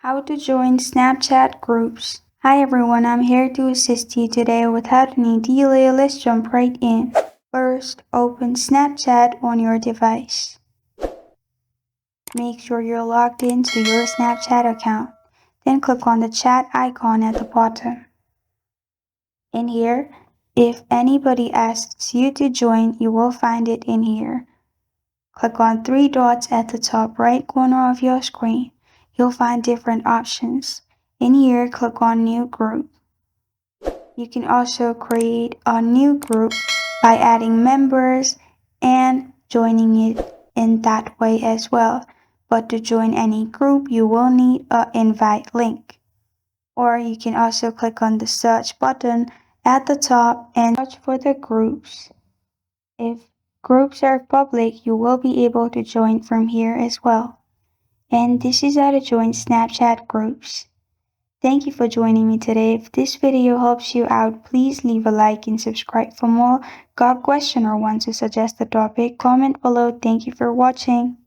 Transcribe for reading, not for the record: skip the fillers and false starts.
How to join Snapchat groups. Hi everyone, I'm here to assist you today. Without any delay, let's jump right in. First, open Snapchat on your device. Make sure you're logged into your Snapchat account. Then click on the chat icon at the bottom. In here, if anybody asks you to join, you will find it in here. Click on three dots at the top right corner of your screen. You'll find different options. In here, click on New Group. You can also create a new group by adding members and joining it in that way as well. But to join any group, you will need an invite link. Or you can also click on the search button at the top and search for the groups. If groups are public, you will be able to join from here as well. And this is how to join Snapchat groups. Thank you for joining me today. If this video helps you out, please leave a like and subscribe for more. Got a question or want to suggest a topic? Comment below. Thank you for watching.